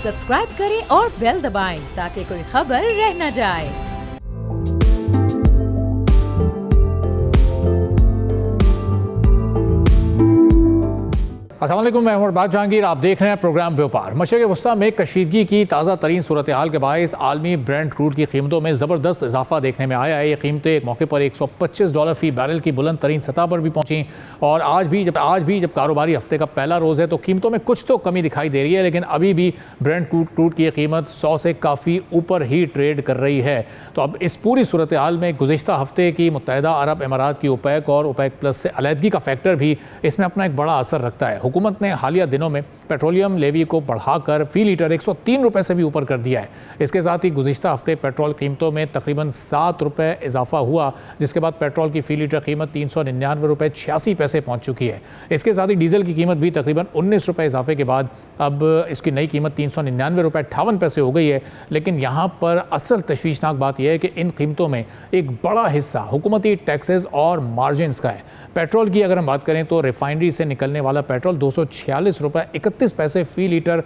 Subscribe करें और bell दबाएं ताकि कोई खबर रह न जाए। अस्सलाम वालेकुम, मैं उमर बाग जहांगीर। आप देख रहे हैं प्रोग्राम व्यापार। मशरिक़ वस्ता में कशीदगी की ताज़ा तरीन सूरत हाल के बायस आलमी ब्रेंट क्रूड की कीमतों में ज़बरदस्त इजाफा देखने में आया है। ये कीमतें एक मौके पर $125 फी बैरल की बुलंद तरीन सतह पर भी पहुंची और आज भी जब कारोबारी हफ्ते का पहला रोज़ है तो कीमतों में कुछ तो कमी दिखाई दे रही है, लेकिन अभी भी ब्रेंट क्रूड की कीमत 100 से काफ़ी ऊपर ही ट्रेड कर रही है। तो अब इस पूरी सूरत हाल में गुज़िश्ता हफ्ते की मुत्तहिदा अरब इमारात की ओपेक और ओपेक प्लस से अलहदगी का फैक्टर भी इसमें अपना एक बड़ा असर रखता है। हुकूमत ने हालिया दिनों में पेट्रोलियम लेवी को बढ़ाकर फी लीटर 103 रुपये से भी ऊपर कर दिया है। इसके साथ ही गुज़िश्ता हफ्ते पेट्रोल कीमतों में तकरीबन 7 रुपये इजाफा हुआ, जिसके बाद पेट्रोल की फी लीटर कीमत 399 रुपये 86 पैसे पहुंच चुकी है। इसके साथ ही डीजल की कीमत भी तकरीबन 19 रुपये इजाफे के बाद अब इसकी नई कीमत 399 रुपये 58 पैसे हो गई है। लेकिन यहाँ पर असल तशवीशनाक बात यह है कि इन कीमतों में एक बड़ा हिस्सा हुकूमती टैक्सेस और मार्जिनस का है। पेट्रोल की अगर हम बात करें तो रिफाइनरी से निकलने वाला पेट्रोल 246 रुपये 31 पैसे फ़ी लीटर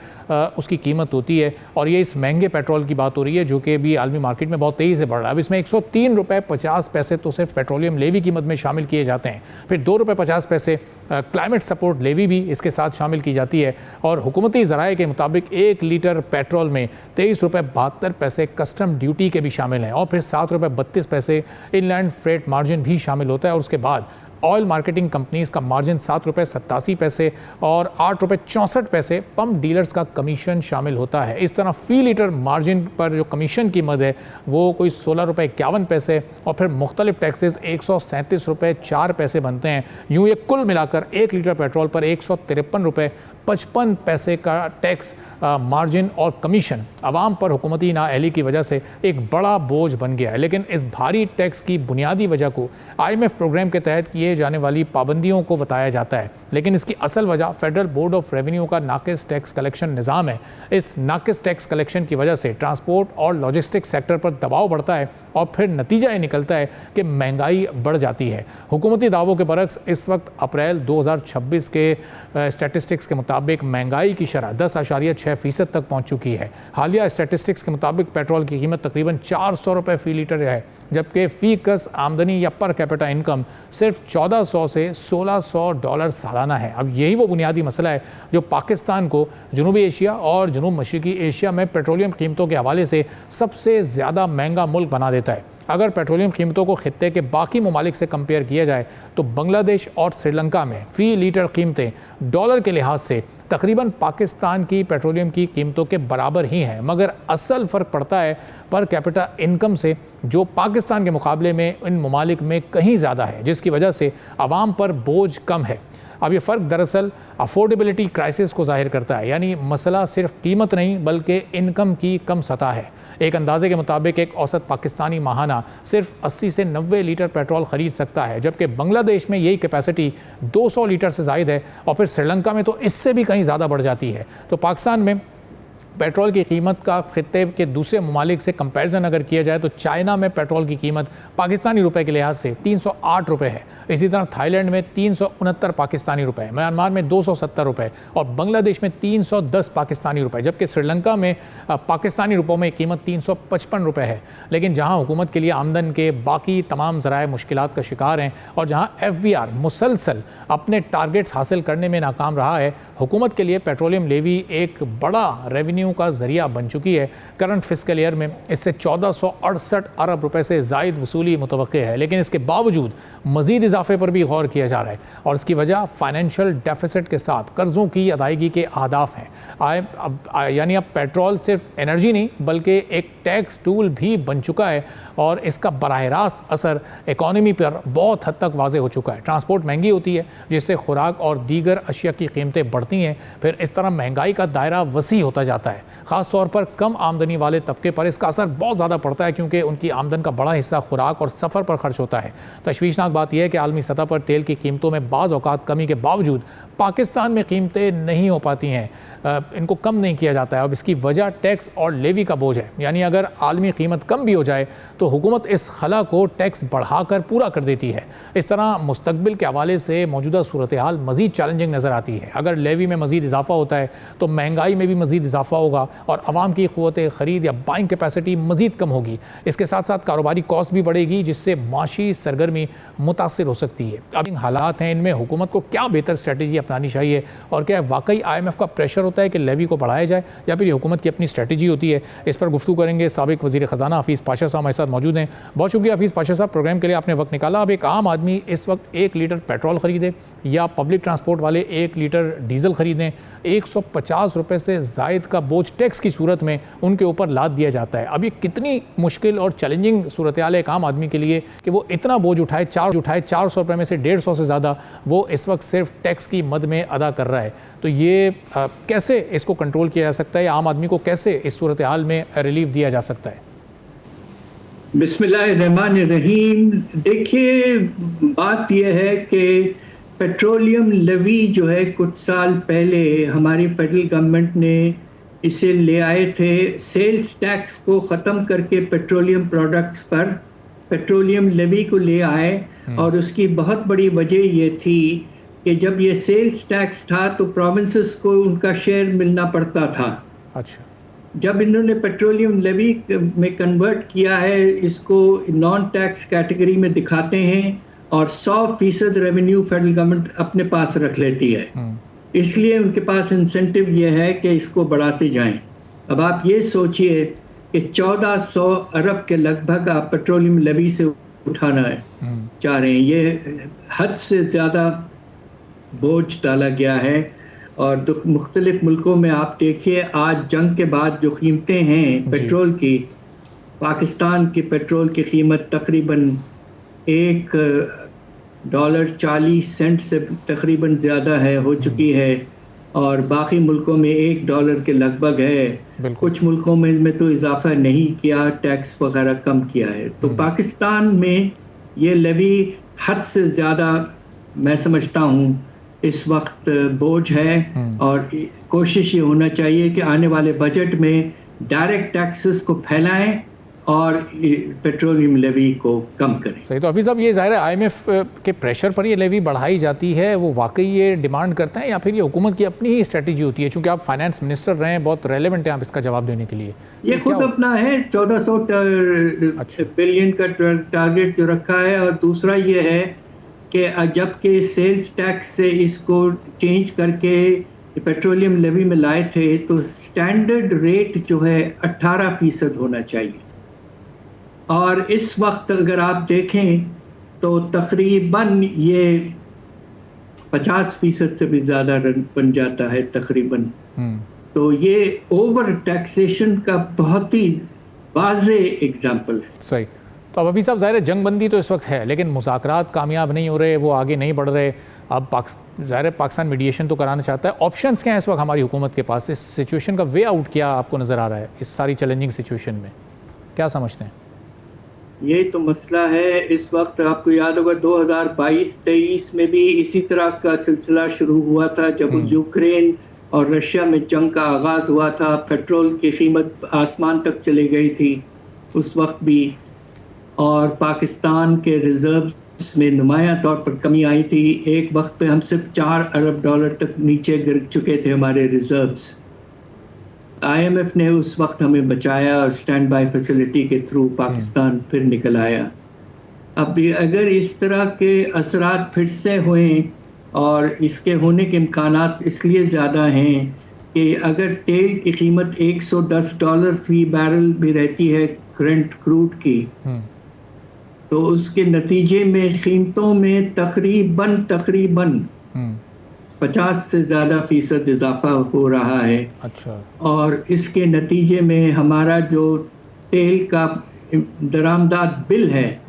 उसकी कीमत होती है और ये इस महंगे पेट्रोल की बात हो रही है जो कि भी आलमी मार्केट में बहुत तेज़ी से बढ़ रहा है। अब इसमें 103 रुपये 50 पैसे तो सिर्फ पेट्रोलियम लेवी कीमत में शामिल किए जाते हैं, फिर 2 रुपये 50 पैसे क्लाइमेट सपोर्ट लेवी भी इसके साथ शामिल की जाती है और हुकूमती ज़राए के मुताबिक 1 लीटर पेट्रोल में 23 रुपये 72 पैसे कस्टम ड्यूटी के भी शामिल हैं और फिर 7 रुपये 32 पैसे इनलैंड फ्रेट मार्जिन भी शामिल होता है और उसके बाद ऑयल मार्केटिंग कंपनीज का मार्जिन 7 रुपये 87 पैसे और 8 रुपये 64 पैसे पंप डीलर्स का कमीशन शामिल होता है। इस तरह फ़ी लीटर मार्जिन पर जो कमीशन की मद है वो कोई 16 रुपये 51 पैसे और फिर मुख्तलिफ टैक्सेस 137 रुपये 4 पैसे बनते हैं। यूँ ये कुल मिलाकर 1 लीटर पेट्रोल पर 153 रुपये 55 पैसे का टैक्स मार्जिन और कमीशन आवाम पर हुकूमती नाअहली की वजह से एक बड़ा बोझ बन गया है। लेकिन इस भारी टैक्स की बुनियादी वजह को IMF प्रोग्राम के तहत किए जाने वाली पाबंदियों को बताया जाता है, लेकिन इसकी असल वजह फेडरल बोर्ड ऑफ रेवेन्यू का नाकिस टैक्स कलेक्शन निज़ाम है। इस नाकिस टैक्स कलेक्शन की वजह से ट्रांसपोर्ट और लॉजिस्टिक्स सेक्टर पर दबाव बढ़ता है और फिर नतीजा ये निकलता है कि महंगाई बढ़ जाती है। हुकूमती दावों के बरक्स इस वक्त अप्रैल 2026 के स्टैटिस्टिक्स के मुताबिक महंगाई की शरह 10.6% तक पहुँच चुकी है। हालिया स्टैटिस्टिक्स के मुताबिक पेट्रोल की कीमत तकरीबन 400 रुपये फ़ी लीटर है, जबकि फ़ी कस आमदनी या पर कैपिटा इनकम सिर्फ 1400 से $1600 सालाना है। अब यही वो बुनियादी मसला है जो पाकिस्तान को जनूबी एशिया और जनूब मशरक़ी एशिया में पेट्रोलियम कीमतों के हवाले से सबसे ज़्यादा महंगा मुल्क बना देता है। अगर पेट्रोलियम कीमतों को खित्ते के बाकी ममालिक से कंपेयर किया जाए तो बांग्लादेश और श्रीलंका में फ़ी लीटर कीमतें डॉलर के लिहाज से तकरीबन पाकिस्तान की पेट्रोलियम की कीमतों के बराबर ही हैं, मगर असल फ़र्क पड़ता है पर कैपिटा इनकम से जो पाकिस्तान के मुकाबले में इन ममालिक में कहीं ज़्यादा है, जिसकी वजह से आवाम पर बोझ कम है। अब ये फ़र्क दरअसल अफोर्डेबिलिटी क्राइसिस को ज़ाहिर करता है, यानी मसला सिर्फ कीमत नहीं बल्कि इनकम की कम सतह है। एक अंदाजे के मुताबिक एक औसत पाकिस्तानी माहाना सिर्फ 80 से 90 लीटर पेट्रोल ख़रीद सकता है, जबकि बांग्लादेश में यही कैपेसिटी 200 लीटर से ज़ायद है और फिर श्रीलंका में तो इससे भी कहीं ज़्यादा बढ़ जाती है। तो पाकिस्तान में पेट्रोल की कीमत का खित्ते के दूसरे ममालिक से कंपैरिजन अगर किया जाए तो चाइना में पेट्रोल की कीमत पाकिस्तानी रुपए के लिहाज से 308 रुपये है। इसी तरह थाईलैंड में 369 पाकिस्तानी रुपये, म्यांमार में 270 रुपये और बांग्लादेश में 310 पाकिस्तानी रुपये, जबकि श्रीलंका में पाकिस्तानी रुपयों में कीमत 355 रुपये है। लेकिन जहाँ हुकूमत के लिए आमदन के बाकी तमाम ज़राए मुश्किलात का शिकार हैं और जहाँ FBR मुसलसल अपने टारगेट्स हासिल करने में नाकाम रहा है, हुकूमत के लिए पेट्रोलियम लेवी एक बड़ा रेवेन्यू का जरिया बन चुकी है। करंट फिस्कल ईयर में इससे 1468 अरब रुपए से ज़ायद वसूली मुतवक्के है, लेकिन इसके बावजूद मज़ीद इजाफे पर भी गौर किया जा रहा है और इसकी वजह फाइनेंशियल डेफिसिट के साथ कर्ज़ों की अदायगी के अहदाफ हैं। यानी अब पेट्रोल सिर्फ एनर्जी नहीं बल्कि एक टैक्स टूल भी बन चुका है और इसका बराह रास्त असर इकॉनमी पर बहुत हद तक वाज़े हो चुका है। ट्रांसपोर्ट महंगी होती है जिससे खुराक और दीगर अशिया की कीमतें बढ़ती हैं, फिर इस तरह महंगाई का दायरा वसी होता जाता है। ख़ास तौर पर कम आमदनी वाले तबके पर इसका असर बहुत ज़्यादा पड़ता है क्योंकि उनकी आमदन का बड़ा हिस्सा खुराक और सफ़र पर खर्च होता है। तशवीशनाक बात यह है कि आलमी सतह पर तेल की कीमतों में बाज़ औक़ात कमी के बावजूद पाकिस्तान में कीमतें नहीं हो पाती हैं, इनको कम नहीं किया जाता है। अब इसकी वजह टैक्स और लेवी का बोझ है, यानी अगर आलमी कीमत कम भी हो जाए तो हुकूमत इस खला को टैक्स बढ़ाकर पूरा कर देती है। इस तरह मुस्तकबिल के हवाले से मौजूदा सूरत हाल मज़ीद चैलेंजिंग नज़र आती है। अगर लेवी में मज़ीद इजाफा होता है तो महंगाई में भी मज़ीद इजाफा होगा और आवाम की क़ुव्वत ख़रीद या बाइंग कैपेसिटी मज़ीद कम होगी। इसके साथ साथ कारोबारी कॉस्ट भी बढ़ेगी, जिससे माशी सरगर्मी मुतासिर हो सकती है। अब इन हालात हैं, इनमें हुकूमत को क्या बेहतर स्ट्रेटजी अपनानी चाहिए और क्या वाकई IMF का प्रेशर होता है कि लेवी को बढ़ाया जाए या फिर हुकूमत की अपनी स्ट्रेटजी होती है? इस पर गुफ्तगू करेंगे। साबिक वज़ीर ख़जाना हफीज़ पाशा साहब हमारे साथ मौजूद हैं। बहुत शुक्रिया हफीज़ पाशा साहब, प्रोग्राम के लिए आपने वक्त निकाला। अब एक आम आदमी इस वक्त 1 लीटर पेट्रोल ख़रीदे या पब्लिक ट्रांसपोर्ट वाले 1 लीटर डीजल ख़रीदें, 150 रुपये से ज़ायद का बोझ टैक्स की सूरत में उनके ऊपर लाद दिया जाता है। अब ये कितनी मुश्किल और चैलेंजिंग सूरत हाल है एक आम आदमी के लिए कि वो इतना बोझ उठाए 400 रुपये में से 150 से ज़्यादा वो इस वक्त सिर्फ टैक्स की मद में अदा कर रहा है। तो ये कैसे इसको कंट्रोल किया जा सकता है? आम आदमी को कैसे इस सूरत हाल में रिलीफ दिया जा सकता है? बिस्मिल्लाहिर्रहमानिर्रहीम। देखिए, बात यह है कि पेट्रोलियम लेवी जो है कुछ साल पहले हमारी फेडरल गवर्नमेंट ने इसे ले आए थे। सेल्स टैक्स को ख़त्म करके पेट्रोलियम प्रोडक्ट्स पर पेट्रोलियम लेवी को ले आए और उसकी बहुत बड़ी वजह ये थी कि जब ये सेल्स टैक्स था तो प्रोविंसेस को उनका शेयर मिलना पड़ता था। अच्छा, जब इन्होंने पेट्रोलियम लेवी में कन्वर्ट किया है, इसको नॉन टैक्स कैटेगरी में दिखाते हैं और 100% रेवेन्यू फेडरल गवर्नमेंट अपने पास रख लेती है। इसलिए उनके पास इंसेंटिव ये है कि इसको बढ़ाते जाएं। अब आप ये सोचिए कि 1400 अरब के लगभग आप पेट्रोलियम लेवी से उठाना है चाह रहे हैं। ये हद से ज़्यादा बोझ डाला गया है और मुख्तलिफ मुल्कों में आप देखिए, आज जंग के बाद जो कीमतें हैं पेट्रोल की, पाकिस्तान की पेट्रोल की कीमत तकरीबन $1.40 से तकरीबन ज़्यादा है हो चुकी है और बाकी मुल्कों में $1 के लगभग है। कुछ मुल्कों में तो इजाफा नहीं किया, टैक्स वगैरह कम किया है। तो पाकिस्तान में ये लेवी हद से ज़्यादा मैं समझता हूँ इस वक्त बोझ है और कोशिश ये होना चाहिए कि आने वाले बजट में डायरेक्ट टैक्सेस को फैलाएं और पेट्रोलियम लेवी को कम करें। सही। तो अभी साहब, ये ज़ाहिर है IMF के प्रेशर पर ये लेवी बढ़ाई जाती है, वो वाकई ये डिमांड करते हैं या फिर ये हुकूमत की अपनी ही स्ट्रेटजी होती है? चूँकि आप फाइनेंस मिनिस्टर रहे हैं, बहुत रेलेवेंट है आप इसका जवाब देने के लिए। ये खुद अपना है 1400 बिलियन का टारगेट जो रखा है और दूसरा ये है कि जबकि सेल्स टैक्स से इसको चेंज करके पेट्रोलियम लेवी में लाए थे तो स्टैंडर्ड रेट जो है 18% होना चाहिए और इस वक्त अगर आप देखें तो तकरीबन ये 50% से भी ज़्यादा बन जाता है तकरीबन। तो ये ओवर टैक्सेशन का बहुत ही वाज़े एग्जाम्पल है। सही। तो अब अभी साहब, ज़ाहिर है जंगबंदी तो इस वक्त है लेकिन मुज़ाकरात कामयाब नहीं हो रहे, वो आगे नहीं बढ़ रहे। अब ज़ाहिर है पाकिस्तान मीडिएशन तो कराना चाहता है। ऑप्शंस क्या हैं इस वक्त हमारी हुकूमत के पास? इस सिचुएशन का वे आउट क्या आपको नज़र आ रहा है इस सारी चैलेंजिंग सिचुएशन में? क्या समझते हैं? ये तो मसला है इस वक्त। आपको याद होगा 2022-23 में भी इसी तरह का सिलसिला शुरू हुआ था जब यूक्रेन और रशिया में जंग का आगाज़ हुआ था। पेट्रोल की कीमत आसमान तक चली गई थी उस वक्त भी और पाकिस्तान के रिजर्व्स में नुमायां तौर पर कमी आई थी। एक वक्त पे हम सिर्फ $4 अरब तक नीचे गिर चुके थे हमारे रिजर्व्स। IMF ने उस वक्त हमें बचाया और स्टैंड बाय फैसिलिटी के थ्रू पाकिस्तान फिर निकल आया। अब अगर इस तरह के असरात फिर से हुए और इसके होने के इम्कानात इसलिए ज़्यादा हैं कि अगर तेल की कीमत $110 फी बैरल भी रहती है ब्रेंट क्रूड की, तो उसके नतीजे में कीमतों में तकरीबन 50 से ज़्यादा फीसद इजाफा हो रहा है। अच्छा। और इसके नतीजे में हमारा जो तेल का दरामदाद बिल है,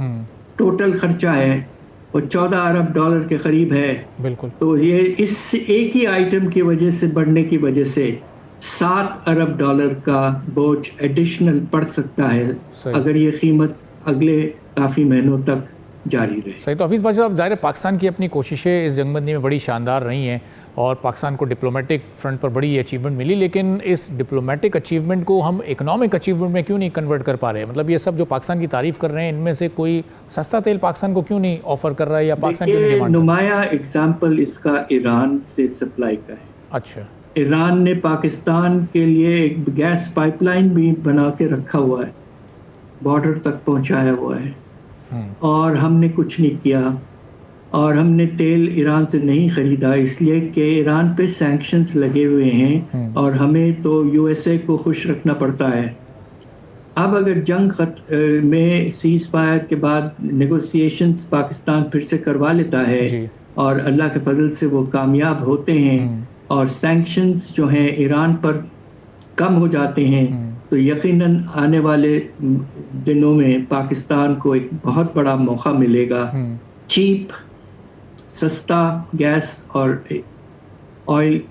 टोटल खर्चा है, वो $14 अरब के करीब है। बिल्कुल। तो ये इस एक ही आइटम की वजह से बढ़ने की वजह से $7 अरब का बोझ एडिशनल पड़ सकता है अगर ये कीमत अगले काफ़ी महीनों तक जारी रहे। सही। तो हफीज़ भाई साहब, ज़ाहिर पाकिस्तान की अपनी कोशिशें इस जंगबंदी में बड़ी शानदार रही हैं और पाकिस्तान को डिप्लोमेटिक फ्रंट पर बड़ी अचीवमेंट मिली, लेकिन इस डिप्लोमेटिक अचीवमेंट को हम इकोनॉमिक अचीवमेंट में क्यों नहीं कन्वर्ट कर पा रहे? मतलब ये सब जो पाकिस्तान की तारीफ़ कर रहे हैं, इनमें से कोई सस्ता तेल पाकिस्तान को क्यों नहीं ऑफर कर रहा है या पाकिस्तान क्यों नहीं डिमांड? नुमाया एग्जाम्पल इसका ईरान से सप्लाई का है। अच्छा। ईरान ने पाकिस्तान के लिए एक गैस पाइपलाइन भी बना के रखा हुआ है, बॉर्डर तक पहुंचाया हुआ है, और हमने कुछ नहीं किया। और हमने तेल ईरान से नहीं ख़रीदा इसलिए कि ईरान पे सैंक्शंस लगे हुए हैं और हमें तो यूएसए को खुश रखना पड़ता है। अब अगर जंग में सीज़ फायर के बाद नेगोशिएशंस पाकिस्तान फिर से करवा लेता है और अल्लाह के फजल से वो कामयाब होते हैं और सैंक्शंस जो हैं ईरान पर कम हो जाते हैं, तो यकीनन आने वाले दिनों में पाकिस्तान को एक बहुत बड़ा मौका मिलेगा चीप, सस्ता गैस और ऑयल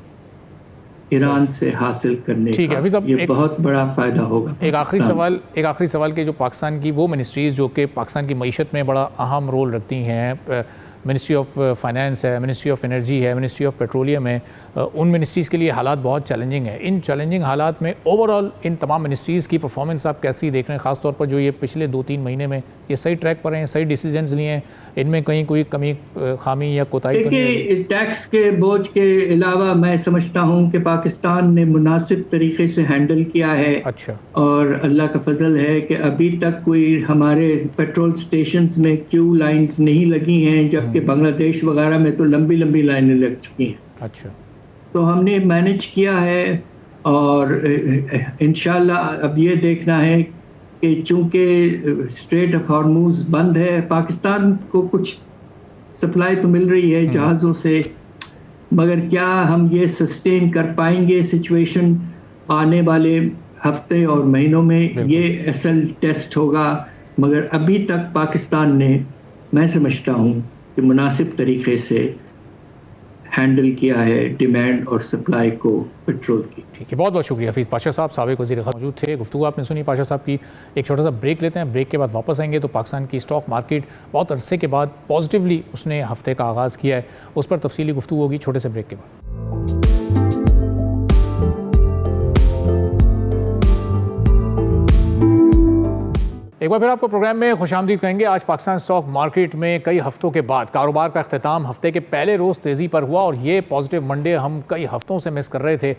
ईरान से हासिल करने का। ये बहुत बड़ा फ़ायदा होगा। एक आखिरी सवाल कि जो पाकिस्तान की वो मिनिस्ट्रीज़ जो कि पाकिस्तान की मईशत में बड़ा अहम रोल रखती हैं, मिनिस्ट्री ऑफ फाइनेंस है, मिनिस्ट्री ऑफ एनर्जी है, मिनिस्ट्री ऑफ पेट्रोलियम है, उन मिनिस्ट्रीज़ के लिए हालात बहुत चैलेंजिंग है। इन चैलेंजिंग हालात में ओवरऑल इन तमाम मिनिस्ट्रीज़ की परफॉर्मेंस आप कैसी देख रहे हैं, ख़ास तौर पर जो ये पिछले 2-3 महीने में ये सही ट्रैक पर हैं, सही डिसीजंस लिए हैं, इनमें कहीं कोई कमी खामी या कोताही? देखिए, टैक्स के बोझ के अलावा मैं समझता हूँ कि पाकिस्तान ने मुनासिब तरीके से हैंडल किया है। अच्छा। और अल्लाह का फजल है कि अभी तक कोई हमारे पेट्रोल स्टेशंस में क्यू लाइंस नहीं लगी हैं, जबकि बांग्लादेश वगैरह में तो लंबी लंबी लाइनें लग चुकी हैं। अच्छा। तो हमने मैनेज किया है और इंशाल्लाह अब ये देखना है कि चूंकि स्ट्रेट ऑफ हॉर्मुज़ बंद है, पाकिस्तान को कुछ सप्लाई तो मिल रही है जहाज़ों से, मगर क्या हम ये सस्टेन कर पाएंगे सिचुएशन आने वाले हफ्ते और महीनों में, ये असल टेस्ट होगा। मगर अभी तक पाकिस्तान ने, मैं समझता हूँ कि मुनासिब तरीके से हैंडल किया है डिमांड और सप्लाई को पेट्रोल की। ठीक है, बहुत बहुत शुक्रिया हफीज़ पाशा साहब, साबिक़ वज़ीर मौजूद थे। गुफ्तगू आपने सुनी पाशा साहब की। एक छोटा सा ब्रेक लेते हैं, ब्रेक के बाद वापस आएंगे तो पाकिस्तान की स्टॉक मार्केट बहुत अरसे के बाद पॉजिटिवली उसने हफ्ते का आगाज़ किया है, उस पर तफसीली गुफ्तगू होगी छोटे से ब्रेक के बाद। एक बार फिर आपको प्रोग्राम में खुशामदीद कहेंगे। आज पाकिस्तान स्टॉक मार्केट में कई हफ्तों के बाद कारोबार का अख्तिताम हफ्ते के पहले रोज़ तेज़ी पर हुआ और ये पॉजिटिव मंडे हम कई हफ्तों से मिस कर रहे थे।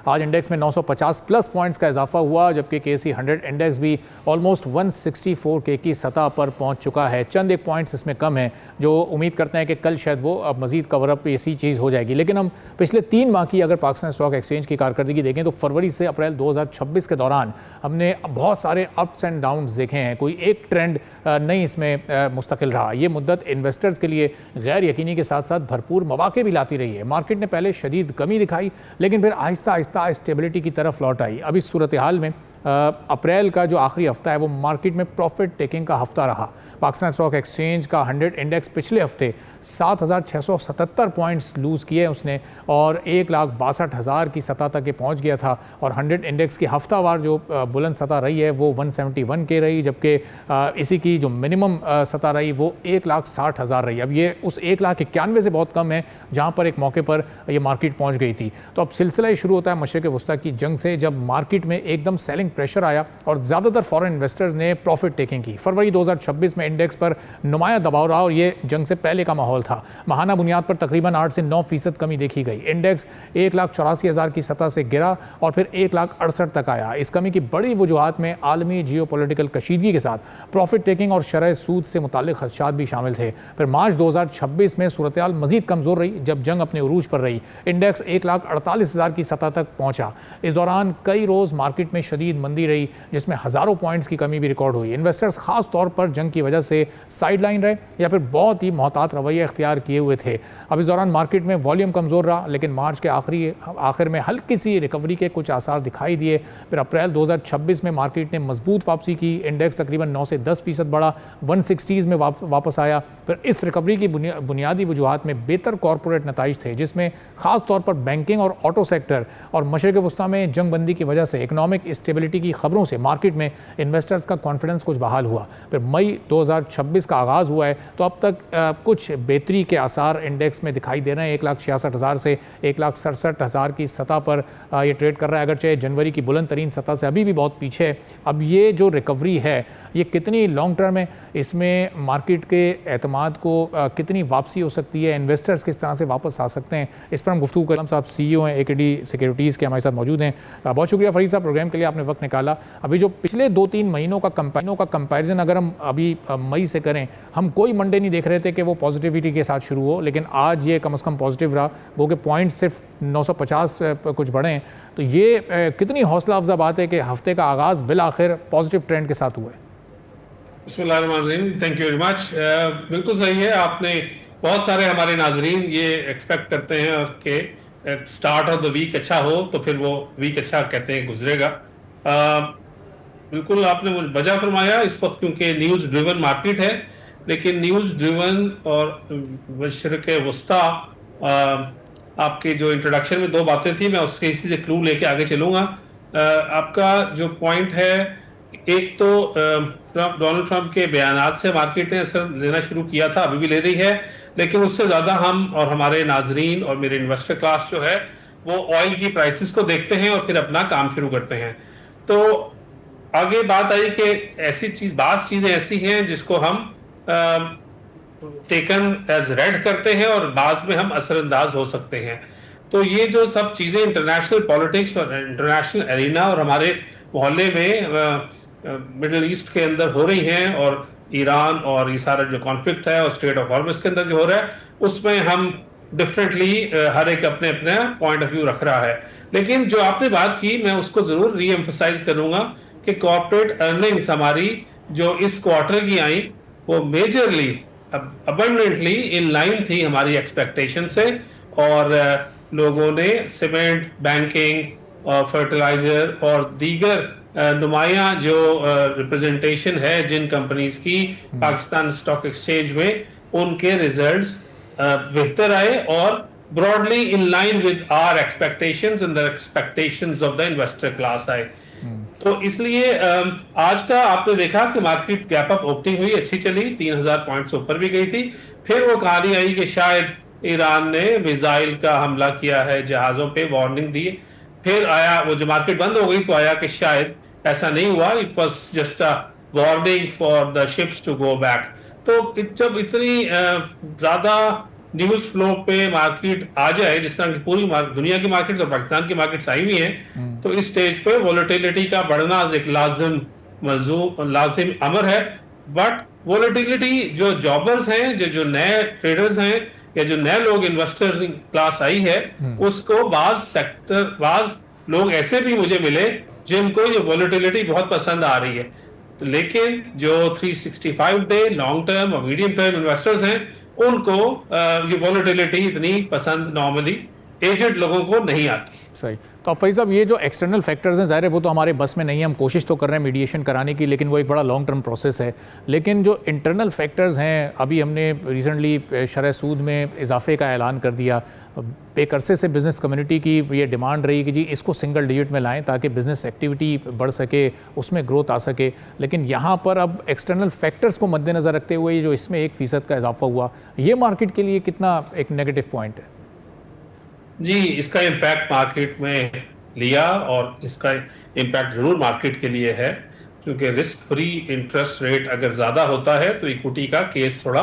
आज इंडेक्स में 950 प्लस पॉइंट्स का इजाफा हुआ, जबकि KSE 100 इंडेक्स भी ऑलमोस्ट 164 के की सतह पर पहुंच चुका है। चंद एक पॉइंट्स इसमें कम हैं, जो उम्मीद करते हैं कि कल शायद वो अब मज़ीद कवरअप ऐसी चीज़ हो जाएगी। लेकिन हम पिछले 3 माह की अगर पाकिस्तान स्टॉक एक्सचेंज की कारकर्दगी देखें तो फरवरी से अप्रैल 2026 के दौरान हमने बहुत सारे अप्स एंड डाउन्स देखे हैं। कोई एक ट्रेंड नहीं इसमें मुस्तकिल रहा। ये मुद्दत इन्वेस्टर्स के लिए गैर यकीनी के साथ साथ भरपूर मौके भी लाती रही है। मार्केट ने पहले शदीद कमी दिखाई, लेकिन फिर आहिस्ता आहिस्ता स्टेबिलिटी की तरफ लौट आई। अब इस सूरत हाल में अप्रैल का जो आखिरी हफ्ता है वो मार्केट में प्रॉफिट टेकिंग का हफ्ता रहा। पाकिस्तान स्टॉक एक्सचेंज का 100 इंडेक्स पिछले हफ्ते 7,677 पॉइंट्स लूज़ किए उसने और 1,62,000 की सतह तक ये पहुंच गया था। और 100 इंडेक्स की हफ्तावार जो बुलंद सतह रही है वो 171 के रही, जबकि इसी की जो मिनिमम सतह रही वो 1,60,000 रही। अब ये उस 1,91,000 से बहुत कम है जहाँ पर एक मौके पर ये मार्केट पहुँच गई थी। तो अब सिलसिला शुरू होता है मशरिक़ वस्ता की जंग से, जब मार्केट में एकदम सेलिंग प्रेशर आया और ज़्यादातर फॉरेन इन्वेस्टर्स ने प्रॉफिट टेकिंग की। फरवरी 2026 में इंडेक्स पर नुमाया दबाव रहा और ये जंग से पहले का माहौल था। माहाना बुनियाद पर तकरीबन 8 से 9% कमी देखी गई। इंडेक्स 1,84,000 की सतह से गिरा और फिर 1,68,000 तक आया। इस कमी की बड़ी वजूहात में आलमी जियोपॉलिटिकल कशीदगी के साथ प्रॉफिट टेकिंग और शरह सूद से मुताल्लिक खदशात भी शामिल थे। फिर मार्च 2026 में सूरत हाल मजीद कमज़ोर रही, जब जंग अपने उरूज पर रही। इंडेक्स 1,48,000 की सतह तक पहुंचा। इस दौरान कई रोज़ मार्केट में शदीद मंदी रही, जिसमें हज़ारों पॉइंट्स की कमी भी रिकॉर्ड हुई। इन्वेस्टर्स खास तौर पर जंग की वजह से साइड लाइन रहे या फिर बहुत ही मोहतात रवैया इख्तियार किए हुए थे। अब इस दौरान मार्केट में वॉल्यूम कमज़ोर रहा, लेकिन मार्च के आखिर में हल्की सी रिकवरी के कुछ आसार दिखाई दिए। फिर अप्रैल 2026 में मार्केट ने मजबूत वापसी की। इंडेक्स तकरीबन 9 से 10% बढ़ा, 160s में वापस आया। फिर इस रिकवरी की बुनियादी वजूहात में बेहतर कॉरपोरेट नताइज थे, जिसमें खास तौर पर बैंकिंग और ऑटो सेक्टर और मशरिक़ वस्ता में जंग बंदी की वजह से इकनॉमिक स्टेबिलिटी कम्युनिटी की खबरों से मार्केट में इन्वेस्टर्स का कॉन्फिडेंस कुछ बहाल हुआ। फिर मई 2026 का आगाज़ हुआ है तो अब तक कुछ बेहतरी के आसार इंडेक्स में दिखाई दे रहे हैं। 1,66,000 से 1,67,000 की सतह पर ये ट्रेड कर रहा है, अगरचे जनवरी की बुलंद तरीन सतह से अभी भी बहुत पीछे है। अब ये जो रिकवरी है ये कितनी लॉन्ग टर्म है, इसमें मार्केट के एतमाद को कितनी वापसी हो सकती है, इन्वेस्टर्स किस तरह से वापस आ सकते हैं, इस पर हम गुफ्तगू करें। साहब CEO हैं AKD सिक्योरिटीज़ के, हमारे साथ मौजूद हैं। बहुत शुक्रिया फरीद साहब, प्रोग्राम के लिए आपने वक्त निकाला। अभी जो पिछले 2-3 महीनों का कंपैरिजन अगर हम अभी मई से करें, हम कोई मंडे नहीं देख रहे थे कि वो पॉजिटिविटी के साथ शुरू हो, लेकिन आज ये कम से कम पॉजिटिव रहा, वो कि पॉइंट सिर्फ 950 कुछ बढ़े हैं। तो ये कितनी हौसला अफजा बात है कि हफ्ते का आगाज़ बिल आखिर पॉजिटिव ट्रेंड के साथ हुआ है। बिस्मिल्लाहिर्रहमानिर्रहीम, थैंक यू वेरी मच। बिल्कुल सही है, आपने बहुत सारे हमारे नाजरीन ये एक्सपेक्ट करते हैं कि स्टार्ट ऑफ द वीक अच्छा हो तो फिर वो वीक अच्छा कहते हैं गुजरेगा। बिल्कुल आपने मुझे वजह फरमाया इस वक्त, क्योंकि न्यूज़ ड्रिवन मार्केट है, लेकिन न्यूज़ ड्रिवन और मशरिक़ वस्ता, आपके जो इंट्रोडक्शन में 2 बातें थी, मैं उसके इसी से क्लू लेके आगे चलूँगा। आपका जो पॉइंट है, एक तो डोनाल्ड ट्रंप के बयानात से मार्केट ने असर लेना शुरू किया था, अभी भी ले रही है, लेकिन उससे ज़्यादा हम और हमारे नाजरीन और मेरे इन्वेस्टर क्लास जो है वो ऑयल की प्राइसेस को देखते हैं और फिर अपना काम शुरू करते हैं। तो आगे बात आई कि बात चीज़ें ऐसी हैं जिसको हम टेकन एज रेड करते हैं और बाद में हम असरअंदाज हो सकते हैं। तो ये जो सब चीज़ें इंटरनेशनल पॉलिटिक्स और इंटरनेशनल एरिना और हमारे मोहल्ले में मिडिल ईस्ट के अंदर हो रही हैं, और ईरान और ये सारा जो कॉन्फ्लिक्ट है और स्ट्रेट ऑफ हॉर्मुज़ के अंदर जो हो रहा है, उसमें हम डिफरेंटली हर एक अपने अपने पॉइंट ऑफ व्यू रख रहा है। लेकिन जो आपने बात की, मैं उसको ज़रूर री एम्फसाइज करूँगा कि कॉर्पोरेट अर्निंग्स हमारी जो इस क्वार्टर की आई वो मेजरली अबंडेंटली इन लाइन थी हमारी एक्सपेक्टेशन से, और लोगों ने सीमेंट, बैंकिंग और फर्टिलाइजर और दीगर नुमाया जो रिप्रेजेंटेशन है जिन कंपनीज की पाकिस्तान स्टॉक एक्सचेंज में, उनके रिजल्ट्स बेहतर आए और broadly in line with our expectations and the expectations of the investor class आए। तो इसलिए आज का आपने देखा कि मार्केट गैप अप ओपनिंग हुई, अच्छी चली, 3000 पॉइंट्स ऊपर भी गई थी। फिर वो कहानी आई कि शायद ईरान ने मिसाइल का हमला किया है जहाज़ों पे, वार्निंग दी। फिर आया वो, जो मार्केट बंद हो गई तो आया कि शायद ऐसा नहीं हुआ, it was just a warning for the ships to go back. तो जब इतनी ज़्यादा न्यूज़ फ्लो पे मार्केट आ जाए, जिस तरह की पूरी दुनिया की मार्केट्स और पाकिस्तान की मार्केट्स आई हुई हैं, तो इस स्टेज पे वोलेटिलिटी का बढ़ना एक लाजिम अमर है। बट वोलेटिलिटी जो जॉबर्स हैं, जो नए ट्रेडर्स हैं या जो नए लोग इन्वेस्टर क्लास आई है, उसको बाज लोग ऐसे भी मुझे मिले जिनको ये वोलेटिलिटी बहुत पसंद आ रही है। लेकिन जो 365 डे लॉन्ग टर्म और मीडियम टर्म इन्वेस्टर्स हैं, उनको ये वोलेटिलिटी इतनी पसंद नॉर्मली एजेड लोगों को नहीं आती। सही। तो अब फरीद साहब, ये जो एक्सटर्नल फैक्टर्स हैं, ज़ाहिर है वो तो हमारे बस में नहीं है, हम कोशिश तो कर रहे हैं मीडिएशन कराने की, लेकिन वो एक बड़ा लॉन्ग टर्म प्रोसेस है। लेकिन जो इंटरनल फैक्टर्स हैं, अभी हमने रिसेंटली शरह सूद में इजाफे का ऐलान कर दिया। एक अरसे से बिज़नेस कम्युनिटी की ये डिमांड रही कि जी इसको सिंगल डिजिट में लाएं ताकि बिज़नेस एक्टिविटी बढ़ सके, उसमें ग्रोथ आ सके। लेकिन यहाँ पर अब एक्सटर्नल फैक्टर्स को मद्देनज़र रखते हुए ये जो इसमें 1% का इजाफा हुआ, ये मार्केट के लिए कितना एक नेगेटिव पॉइंट है? जी, इसका इम्पैक्ट मार्केट में लिया, और इसका इम्पैक्ट ज़रूर मार्केट के लिए है, क्योंकि रिस्क फ्री इंटरेस्ट रेट अगर ज़्यादा होता है तो इक्विटी का केस थोड़ा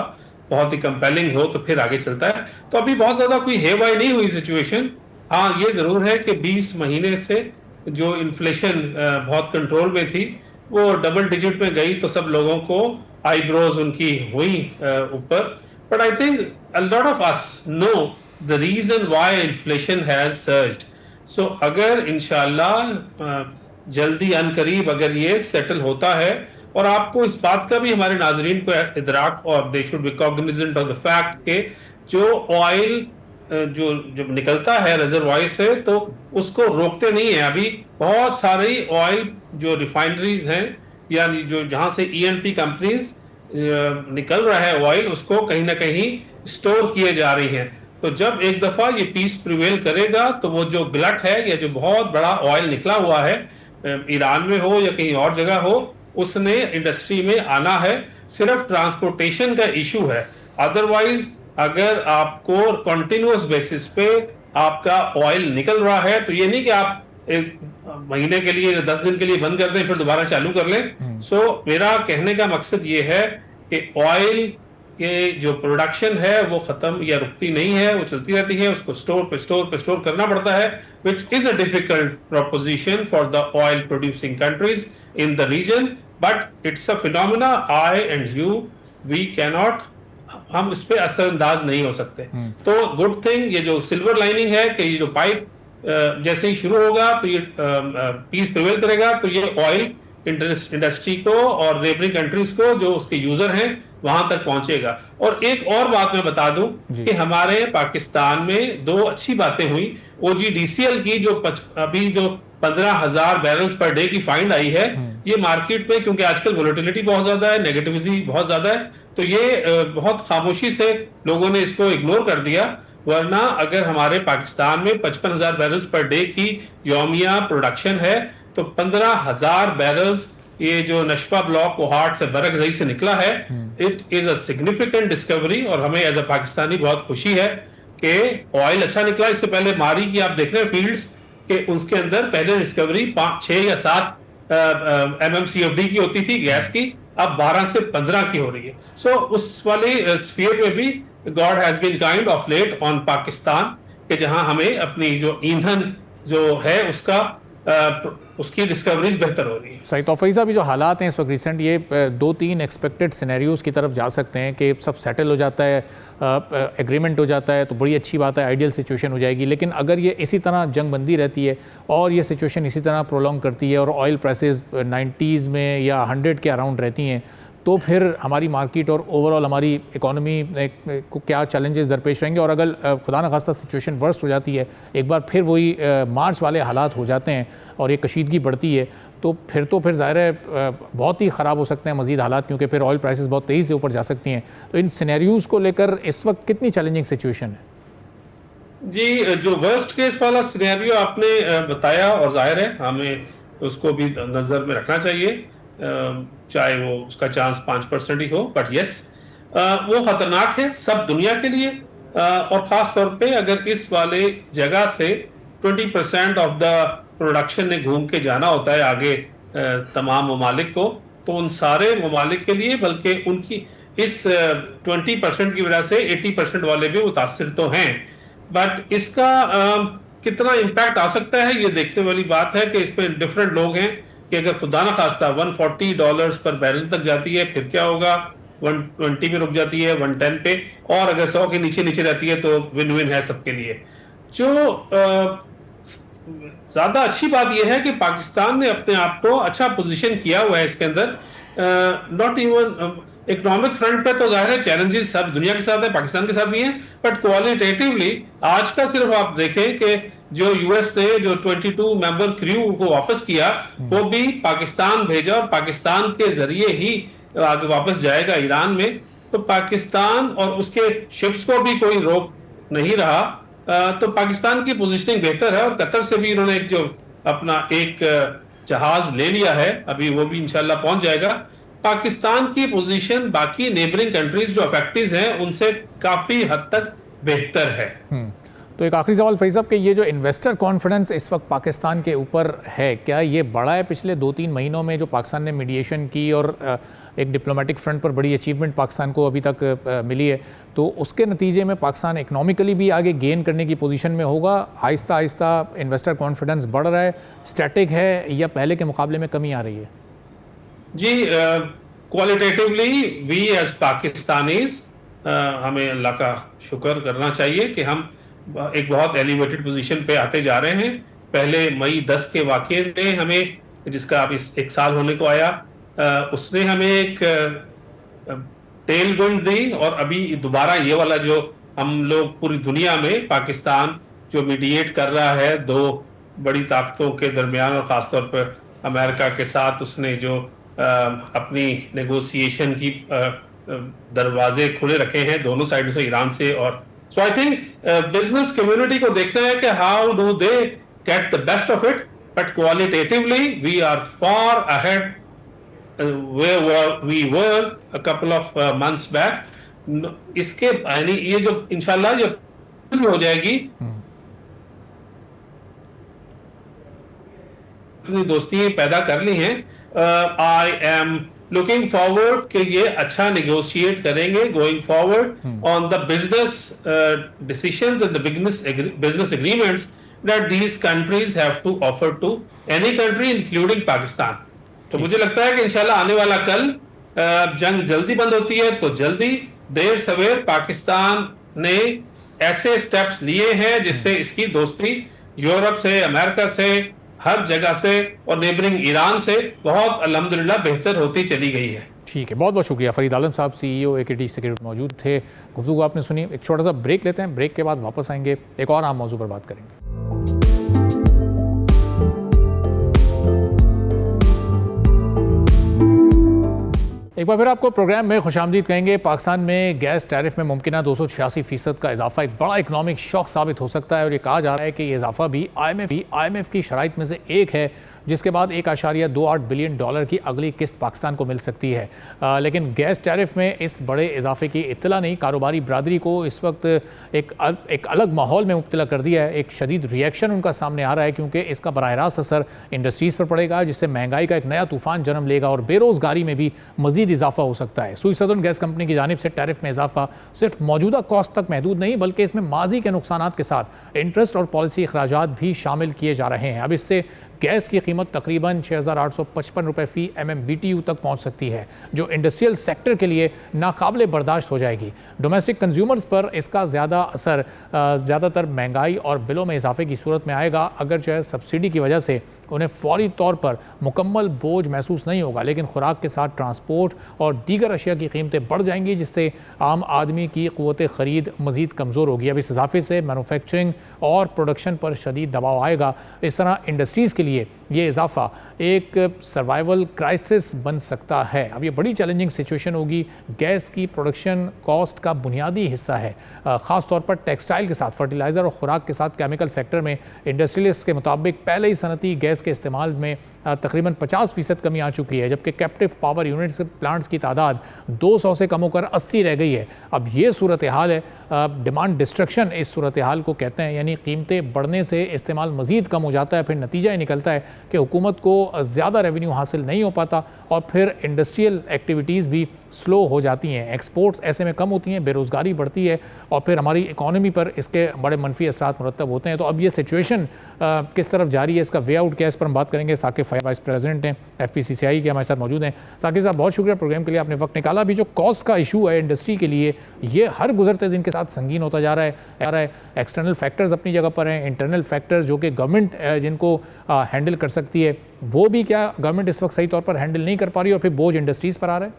बहुत ही कंपेलिंग हो तो फिर आगे चलता है। तो अभी बहुत ज़्यादा कोई हे वाई नहीं हुई सिचुएशन। हाँ, ये ज़रूर है कि 20 महीने से जो इन्फ्लेशन बहुत कंट्रोल में थी, वो डबल डिजिट में गई, तो सब लोगों को आईब्रोज उनकी हुई ऊपर। But I think a lot of us know the reason why inflation has surged. So अगर इंशाल्लाह जल्दी अनकरीब अगर ये सेटल होता है, और आपको इस बात का भी हमारे नाजरीन को इदराक, और they should be cognizant of the fact के जो ऑयल जो जब निकलता है रिजर्वायर से तो उसको रोकते नहीं है। अभी बहुत सारी ऑयल जो रिफाइनरीज हैं, यानी जो जहाँ से E&P कंपनीज निकल रहा है ऑयल, उसको कहीं ना कहीं स्टोर किए जा रही हैं। तो जब एक दफा ये पीस प्रिवेल करेगा तो वो जो ग्लट है या जो बहुत बड़ा ऑयल निकला हुआ है ईरान में हो या कहीं और जगह हो, उसने इंडस्ट्री में आना है। सिर्फ ट्रांसपोर्टेशन का इशू है, अदरवाइज अगर आपको कंटिन्यूअस बेसिस पे आपका ऑयल निकल रहा है, तो ये नहीं कि आप एक महीने के लिए 10 दिन के लिए बंद कर दें फिर दोबारा चालू कर लें। सो मेरा कहने का मकसद ये है कि ऑयल के जो प्रोडक्शन है वो खत्म या रुकती नहीं है, वो चलती रहती है, उसको स्टोर करना पड़ता है, which is a difficult proposition for the oil producing countries in the region, but it's a phenomena I and you we cannot, हम इस पे असरअंदाज नहीं हो सकते। तो गुड थिंग, ये जो सिल्वर लाइनिंग है कि ये जो पाइप जैसे ही शुरू होगा तो ये पीस प्रिवेल करेगा, तो ये ऑयल इंडस्ट्री को और नेबरिंग कंट्रीज को जो उसके यूजर हैं वहां तक पहुंचेगा। और एक और बात मैं बता दूं कि हमारे पाकिस्तान में 2 अच्छी बातें हुई। OGDCL की जो अभी जो 15,000 बैरल्स पर डे की फाइंड आई है, ये मार्केट में, क्योंकि आजकल वोलेटिलिटी बहुत ज्यादा है, नेगेटिविटी बहुत ज्यादा है, तो ये बहुत खामोशी से लोगों ने इसको इग्नोर कर दिया। वरना अगर हमारे पाकिस्तान में 55,000 बैरल्स पर डे की यौमिया प्रोडक्शन है, तो 15,000 बैरल्स ये जो नशपा ब्लॉक कोहाट से बरगज़ई से निकला है, it is a significant discovery. और हमें एज अ पाकिस्तानी बहुत खुशी है कि ऑयल अच्छा निकला। इससे पहले मारी की आप देख रहे हैं फील्ड्स के, उसके अंदर पहले डिस्कवरी 5, 6 या 7 MMCFD की होती थी गैस की, अब 12 से 15 की हो रही है। सो उस वाले स्फीयर में भी God has been kind of late on Pakistan, कि जहां हमें अपनी जो ईंधन जो है उसका उसकी डिस्कवरीज बेहतर हो रही है। सही। तो फैज़ा, अभी जो हालात हैं इस वक्त रिसेंट, ये 2-3 एक्सपेक्टेड सिनेरियोज़ की तरफ जा सकते हैं कि सब सेटल हो जाता है, एग्रीमेंट हो जाता है, तो बड़ी अच्छी बात है, आइडियल सिचुएशन हो जाएगी। लेकिन अगर ये इसी तरह जंग बंदी रहती है और ये सिचुएशन इसी तरह प्रोलॉन्ग करती है और ऑयल प्राइसेस 90s में या 100 के अराउंड रहती हैं, तो फिर हमारी मार्केट और ओवरऑल हमारी इकोनॉमी को क्या चैलेंजेस दरपेश रहेंगे। और अगर खुदा न खास्ता सिचुएशन वर्स्ट हो जाती है, एक बार फिर वही मार्च वाले हालात हो जाते हैं और ये कशीदगी बढ़ती है, तो फिर ज़ाहिर है बहुत ही ख़राब हो सकते हैं मज़ीद हालात, क्योंकि फिर ऑयल प्राइसेस बहुत तेज़ी से ऊपर जा सकती हैं। तो इन सिनेरियोज़ को लेकर इस वक्त कितनी चैलेंजिंग सिचुएशन है? जी, जो वर्स्ट केस वाला सिनेरियो आपने बताया, और जाहिर है हमें उसको भी नज़र में रखना चाहिए, चाहे वो उसका चांस 5% ही हो, बट यस वो खतरनाक है सब दुनिया के लिए। और ख़ास तौर पे अगर इस वाले जगह से 20% ऑफ द प्रोडक्शन ने घूम के जाना होता है आगे तमाम ममालिक को, तो उन सारे ममालिक के लिए, बल्कि उनकी इस 20% की वजह से 80% वाले भी मुतासिर तो हैं। बट इसका कितना इम्पैक्ट आ सकता है, ये देखने वाली बात है कि इस पर डिफरेंट लोग हैं कि अगर खुदा न खास्ता $140 पर बैरल तक जाती है फिर क्या होगा, 120 में रुक जाती है, 110 पे, और अगर 100 के नीचे रहती है तो विन विन है सबके लिए। जो ज्यादा अच्छी बात यह है कि पाकिस्तान ने अपने आप को अच्छा पोजीशन किया हुआ है इसके अंदर। नॉट इवन इकोनॉमिक फ्रंट पे तो जाहिर है चैलेंजेस सब दुनिया के साथ है, पाकिस्तान के साथ भी हैं, बट क्वालिटेटिवली आज का सिर्फ आप देखें कि जो यूएस ने जो 22 मेंबर क्रू को वापस किया, वो भी पाकिस्तान भेजा और पाकिस्तान के जरिए ही आगे वापस जाएगा ईरान में। तो पाकिस्तान और उसके शिप्स को भी कोई रोक नहीं रहा। तो पाकिस्तान की पोजीशनिंग बेहतर है, और कतर से भी इन्होंने एक जो अपना एक जहाज ले लिया है, अभी वो भी इंशाल्लाह पहुंच जाएगा। पाकिस्तान की पोजीशन बाकी नेबरिंग कंट्रीज जो अफेक्टिव हैं उनसे काफी हद तक बेहतर है। तो एक आखिरी सवाल फैज़ साहब, कि ये जो इन्वेस्टर कॉन्फिडेंस इस वक्त पाकिस्तान के ऊपर है, क्या ये बढ़ा है पिछले 2-3 महीनों में जो पाकिस्तान ने मीडिएशन की और एक डिप्लोमेटिक फ्रंट पर बड़ी अचीवमेंट पाकिस्तान को अभी तक मिली है, तो उसके नतीजे में पाकिस्तान इकनॉमिकली भी आगे गेन करने की पोजीशन में होगा? आहिस्ता आहिस्ता इन्वेस्टर कॉन्फिडेंस बढ़ रहा है, स्टैटिक है, या पहले के मुकाबले में कमी आ रही है? जी, क्वालिटेटिवली वी एज पाकिस्तानीज हमें अल्लाह का शुक्र करना चाहिए कि हम एक बहुत एलिवेटेड पोजीशन पे आते जा रहे हैं। पहले मई 10 के वाक़ये ने हमें, जिसका अब इस 1 साल होने को आया, उसने हमें एक टेल विंड दी, और अभी दोबारा ये वाला जो हम लोग पूरी दुनिया में पाकिस्तान जो मीडिएट कर रहा है 2 बड़ी ताकतों के दरमियान, और ख़ासतौर पर अमेरिका के साथ उसने जो अपनी नेगोशिएशन की दरवाजे खुले रखे हैं दोनों साइड से, ईरान से। और सो आई थिंक बिजनेस कम्युनिटी को देखना है कि how do they get the best of it, but qualitatively we are far ahead where we were a couple of months back. इसके यानी ये जो इंशाल्लाह जो हो जाएगी, अपनी दोस्ती पैदा कर ली हैं. आई एम लुकिंग फॉरवर्ड कि ये अच्छा नेगोशिएट करेंगे going forward on the business decisions and the business agreements that these countries have to offer to any country including Pakistan. तो मुझे लगता है कि इंशाल्लाह आने वाला कल जंग जल्दी बंद होती है तो जल्दी, देर सवेर पाकिस्तान ने ऐसे स्टेप्स लिए हैं जिससे इसकी दोस्ती यूरोप से, अमेरिका से, हर जगह से और नेबरिंग ईरान से बहुत अल्हम्दुलिल्लाह बेहतर होती चली गई है. ठीक है, बहुत बहुत शुक्रिया. फरीद आलम साहब, CEO AKT सिक्योरिटी मौजूद थे. गुफ्तगू आपने सुनी. एक छोटा सा ब्रेक लेते हैं, ब्रेक के बाद वापस आएंगे, एक और आम मौजू पर बात करेंगे. एक बार फिर आपको प्रोग्राम में खुशामदीद कहेंगे. पाकिस्तान में गैस टैरिफ में मुमकिन 286% का इजाफा एक बड़ा इकनॉमिक शॉक साबित हो सकता है और ये कहा जा रहा है कि ये इजाफा भी IMF की शराइत में से एक है, जिसके बाद $1.28 बिलियन की अगली किस्त पाकिस्तान को मिल सकती है. लेकिन गैस टैरिफ में इस बड़े इजाफे की इत्तला नहीं. कारोबारी बरादरी को इस वक्त एक अलग माहौल में मुब्तला कर दिया है. एक शदीद रिएक्शन उनका सामने आ रहा है क्योंकि इसका बराह रास्त असर इंडस्ट्रीज़ पर पड़ेगा, जिससे महंगाई का एक नया तूफान जन्म लेगा और बेरोज़गारी में भी मज़ीद इजाफा हो सकता है. सुई सदर्न गैस कंपनी की जानिब से टैरिफ में इजाफा सिर्फ मौजूदा कॉस्ट तक महदूद नहीं, बल्कि इसमें माजी के नुकसानात के साथ इंटरेस्ट और पॉलिसी अखराजात भी शामिल किए जा रहे हैं. अब इससे गैस की कीमत तकरीबन 6,855 रुपये फ़ी MMBTU तक पहुंच सकती है, जो इंडस्ट्रियल सेक्टर के लिए नाकाबिले बर्दाश्त हो जाएगी. डोमेस्टिक कंज्यूमर्स पर इसका ज़्यादा असर ज़्यादातर महंगाई और बिलों में इजाफे की सूरत में आएगा. अगर जो है सब्सिडी की वजह से उन्हें फौरी तौर पर मुकम्मल बोझ महसूस नहीं होगा, लेकिन खुराक के साथ ट्रांसपोर्ट और दीगर अशिया की कीमतें बढ़ जाएंगी, जिससे आम आदमी की क़ुव्वत ख़रीद मज़ीद कमज़ोर होगी. अब इस इजाफे से मैनुफैक्चरिंग और प्रोडक्शन पर शदीद दबाव आएगा. इस तरह इंडस्ट्रीज़ के लिए ये इजाफा एक सर्वाइवल क्राइसिस बन सकता है. अब ये बड़ी चैलेंजिंग सिचुएशन होगी. गैस की प्रोडक्शन कॉस्ट का बुनियादी हिस्सा है. ख़ास तौर पर टेक्सटाइल के साथ, फर्टिलाइज़र और खुराक के साथ केमिकल सेक्टर में इंडस्ट्रियलिस्ट के मुताबिक पहले ही सनती गैस के इस्तेमाल में तकरीबन 50% कमी आ चुकी है, जबकि कैप्टिव पावर यूनिट्स प्लांट्स की तादाद 200 से कम होकर 80 रह गई है. अब ये सूरत हाल है, डिमांड डिस्ट्रक्शन इस सूरत हाल को कहते हैं, यानी कीमतें बढ़ने से इस्तेमाल मज़ीद कम हो जाता है. फिर नतीजा ये निकलता है कि हुकूमत को ज़्यादा रेवेन्यू हासिल नहीं हो पाता और फिर इंडस्ट्रियल एक्टिविटीज़ भी स्लो हो जाती हैं. एक्सपोर्ट्स ऐसे में कम होती हैं, बेरोज़गारी बढ़ती है और फिर हमारी इकॉनमी पर इसके बड़े मनफी असरात मुरतब होते हैं. तो अब ये सिचुएशन किस तरफ जारी है, इसका वे आउट क्या है, इस पर हम बात करेंगे. साकिब वाइस प्रेसिडेंट हैं FPCCI के, हमारे साथ मौजूद हैं. साकिब साहब, बहुत शुक्रिया प्रोग्राम के लिए, आपने वक्त निकाला. अभी जो कॉस्ट का इशू है इंडस्ट्री के लिए, ये हर गुजरते दिन के साथ संगीन होता जा रहा है. एक्सटर्नल फैक्टर्स अपनी जगह पर हैं, इंटरनल फैक्टर्स जो कि गवर्नमेंट जिनको हैंडल कर सकती है, वो भी क्या गवर्नमेंट इस वक्त सही तौर पर हैंडल नहीं कर पा रही और फिर बोझ इंडस्ट्रीज पर आ रहा है?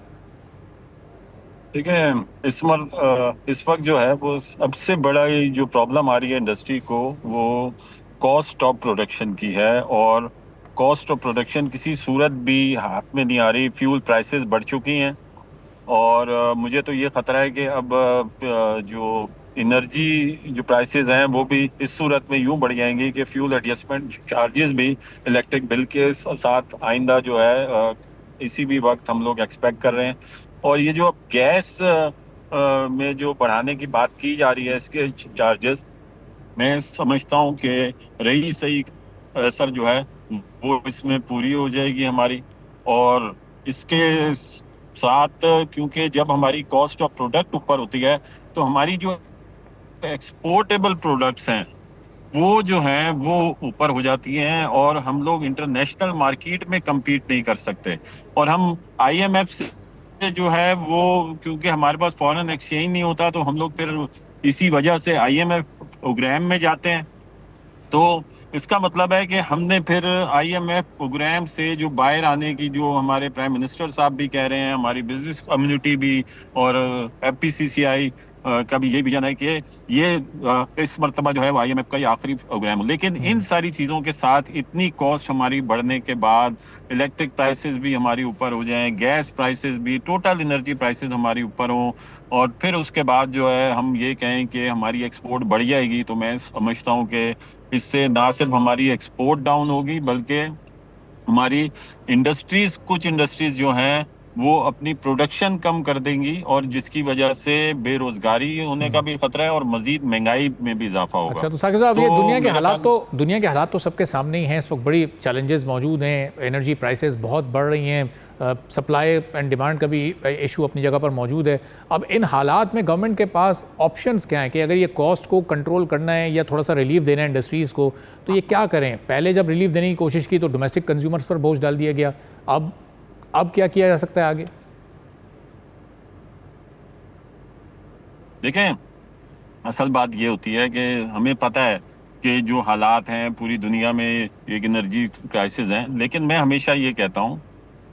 ठीक है, इस वक्त जो है वो सबसे बड़ा जो प्रॉब्लम आ रही है इंडस्ट्री को, वो कॉस्ट ऑफ प्रोडक्शन की है. और कॉस्ट ऑफ प्रोडक्शन किसी सूरत भी हाथ में नहीं आ रही. फ्यूल प्राइसेस बढ़ चुकी हैं और मुझे तो ये ख़तरा है कि अब जो एनर्जी जो प्राइसेस हैं वो भी इस सूरत में यूं बढ़ जाएंगी कि फ्यूल एडजस्टमेंट चार्जेस भी इलेक्ट्रिक बिल के साथ आइंदा जो है इसी भी वक्त हम लोग एक्सपेक्ट कर रहे हैं. और ये जो गैस में जो बढ़ाने की बात की जा रही है, इसके चार्जेस, मैं समझता हूँ कि रही सही असर जो है वो इसमें पूरी हो जाएगी हमारी. और इसके साथ क्योंकि जब हमारी कॉस्ट ऑफ प्रोडक्ट ऊपर होती है तो हमारी जो एक्सपोर्टेबल प्रोडक्ट्स हैं वो जो हैं वो ऊपर हो जाती हैं और हम लोग इंटरनेशनल मार्केट में compete नहीं कर सकते. और हम IMF से जो है वो, क्योंकि हमारे पास फॉरेन एक्सचेंज नहीं होता, तो हम लोग फिर इसी वजह से IMF प्रोग्राम में जाते हैं. तो इसका मतलब है कि हमने फिर IMF प्रोग्राम से जो बाहर आने की, जो हमारे प्राइम मिनिस्टर साहब भी कह रहे हैं, हमारी बिजनेस कम्युनिटी भी और FPCCI का भी ये विजन है कि ये इस मर्तबा जो है वो IMF का ये आखिरी प्रोग्राम है। लेकिन इन सारी चीज़ों के साथ इतनी कॉस्ट हमारी बढ़ने के बाद इलेक्ट्रिक प्राइसेस भी हमारी ऊपर हो जाएं, गैस प्राइसेस भी, टोटल एनर्जी प्राइसेस हमारी ऊपर हों, और फिर उसके बाद जो है हम ये कहें कि हमारी एक्सपोर्ट बढ़ जाएगी, तो मैं समझता हूँ कि इससे ना सिर्फ हमारी एक्सपोर्ट डाउन होगी बल्कि हमारी इंडस्ट्रीज, कुछ इंडस्ट्रीज जो हैं वो अपनी प्रोडक्शन कम कर देंगी, और जिसकी वजह से बेरोजगारी होने का भी खतरा है और मजीद महंगाई में भी इजाफा होगा। अच्छा, तो साकिब साहब, ये दुनिया के हालात तो सबके सामने ही हैं। इस वक्त बड़ी चैलेंजेस मौजूद हैं, एनर्जी प्राइसेस बहुत बढ़ रही हैं, सप्लाई एंड डिमांड का भी इशू अपनी जगह पर मौजूद है। अब इन हालात में गवर्नमेंट के पास ऑप्शंस क्या हैं कि अगर ये कॉस्ट को कंट्रोल करना है या थोड़ा सा रिलीफ देना है इंडस्ट्रीज़ को, तो ये क्या करें? पहले जब रिलीफ देने की कोशिश की तो डोमेस्टिक कंज्यूमर्स पर बोझ डाल दिया गया, अब क्या किया जा सकता है आगे? देखें, असल बात ये होती है कि हमें पता है कि जो हालात हैं पूरी दुनिया में एक एनर्जी क्राइसिस है, लेकिन मैं हमेशा ये कहता हूँ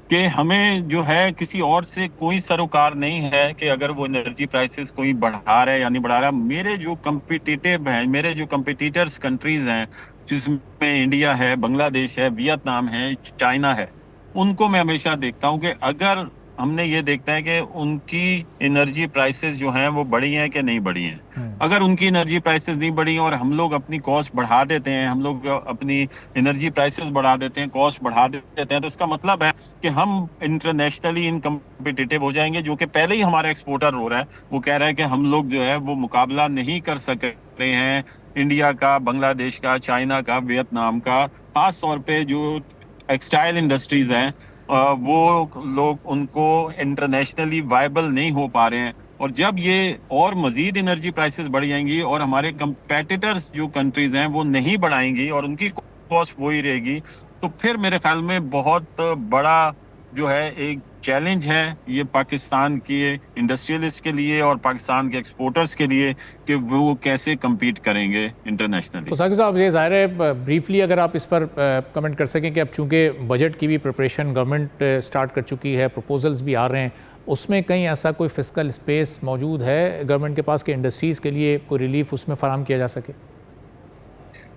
कि हमें जो है किसी और से कोई सरोकार नहीं है कि अगर वो एनर्जी प्राइसेस कोई बढ़ा रहा है या नहीं बढ़ा रहा। मेरे जो कम्पिटिटिव हैं, मेरे जो कम्पिटिटर्स कंट्रीज हैं, जिसमें इंडिया है, बांग्लादेश है, वियतनाम है, चाइना है, उनको मैं हमेशा देखता हूँ कि अगर हमने ये देखता है कि उनकी एनर्जी प्राइसेस जो हैं वो बढ़ी हैं कि नहीं बढ़ी हैं। अगर उनकी एनर्जी प्राइसेस नहीं बढ़ी और हम लोग अपनी कॉस्ट बढ़ा देते हैं, हम लोग अपनी एनर्जी प्राइसेस बढ़ा देते हैं, कॉस्ट बढ़ा देते हैं, तो इसका मतलब है कि हम इंटरनेशनली इनकम्पिटिटिव हो जाएंगे, जो कि पहले ही हमारा एक्सपोर्टर हो रहा है। वो कह रहा है कि हम लोग जो है वो मुकाबला नहीं कर सक रहे हैं इंडिया का, बांग्लादेश का, चाइना का, वियतनाम का। खास तौर पे जो टेक्सटाइल इंडस्ट्रीज हैं वो लोग उनको इंटरनेशनली वायबल नहीं हो पा रहे हैं, और जब ये और मजीद एनर्जी प्राइसेस बढ़ जाएंगी और हमारे कंपेटिटर्स जो कंट्रीज हैं वो नहीं बढ़ाएंगी और उनकी कॉस्ट वही रहेगी, तो फिर मेरे ख्याल में बहुत बड़ा जो है एक चैलेंज है ये पाकिस्तान के इंडस्ट्रियलिस्ट के लिए और पाकिस्तान के एक्सपोर्टर्स के लिए कि वो कैसे compete करेंगे इंटरनेशनली। तो साकिब साहब, ये ज़ाहिर है ब्रीफली अगर आप इस पर कमेंट कर सकें कि अब चूँकि बजट की भी प्रिपरेशन गवर्नमेंट स्टार्ट कर चुकी है, प्रपोजल्स भी आ रहे हैं, उसमें कहीं ऐसा कोई फिस्कल स्पेस मौजूद है गवर्नमेंट के पास कि इंडस्ट्रीज़ के लिए कोई रिलीफ उसमें फराहम किया जा सके?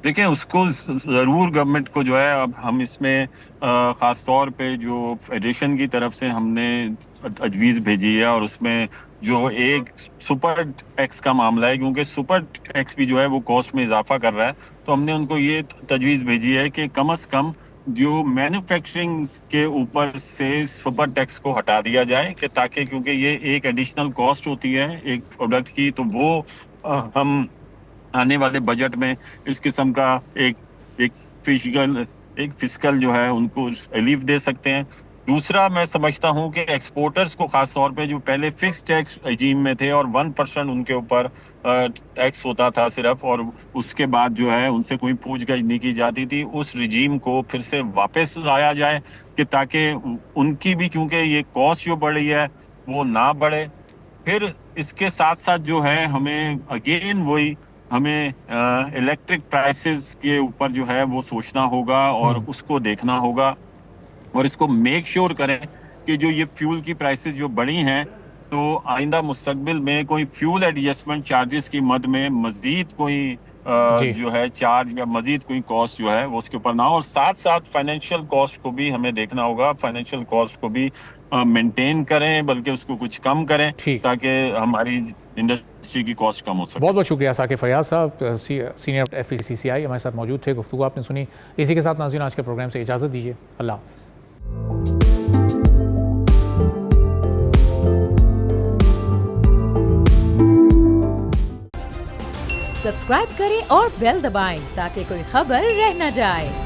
देखिए, उसको ज़रूर गवर्नमेंट को जो है, अब हम इसमें ख़ास तौर पे जो फेडरेशन की तरफ से हमने तजवीज़ भेजी है, और उसमें जो एक सुपर टैक्स का मामला है, क्योंकि सुपर टैक्स भी जो है वो कॉस्ट में इजाफा कर रहा है, तो हमने उनको ये तजवीज़ भेजी है कि कम से कम जो मैन्युफैक्चरिंग के ऊपर से सुपर टैक्स को हटा दिया जाए, कि ताकि, क्योंकि ये एक एडिशनल कॉस्ट होती है एक प्रोडक्ट की, तो वो हम आने वाले बजट में इस किस्म का एक फिस्कल जो है उनको रिलीफ दे सकते हैं। दूसरा, मैं समझता हूं कि एक्सपोर्टर्स को खास तौर पे जो पहले फिक्स टैक्स रजीम में थे और 1% उनके ऊपर टैक्स होता था सिर्फ, और उसके बाद जो है उनसे कोई पूछगछ नहीं की जाती थी, उस रजीम को फिर से वापस लाया जाए कि ताकि उनकी भी, क्योंकि ये कॉस्ट जो बढ़ रही है वो ना बढ़े। फिर इसके साथ साथ जो है हमें अगेन वही हमें इलेक्ट्रिक प्राइसेस के ऊपर जो है वो सोचना होगा और उसको देखना होगा, और इसको मेक श्योर करें कि जो ये फ्यूल की प्राइसेस जो बढ़ी हैं, तो आइंदा मुस्तकबिल में कोई फ्यूल एडजस्टमेंट चार्जेस की मद में मजीद कोई जो है चार्ज या मजीद कोई कॉस्ट जो है वो उसके ऊपर ना हो, और साथ साथ फाइनेंशियल कॉस्ट को भी हमें देखना होगा, फाइनेंशियल कॉस्ट को भी मेंटेन करें, बल्कि उसको कुछ कम करें, ताकि हमारी इंडस्ट्री की कॉस्ट कम हो सके। बहुत बहुत शुक्रिया साकिब फयाज साहब, सीनियर FPCCI हमारे साथ मौजूद थे, गुफ्तगू आपने सुनी। इसी के साथ नाज़रीन आज के प्रोग्राम से इजाज़त दीजिए, अल्लाह हाफ़िज़। सब्सक्राइब करें और बेल दबाएं ताकि कोई खबर रह न जाए।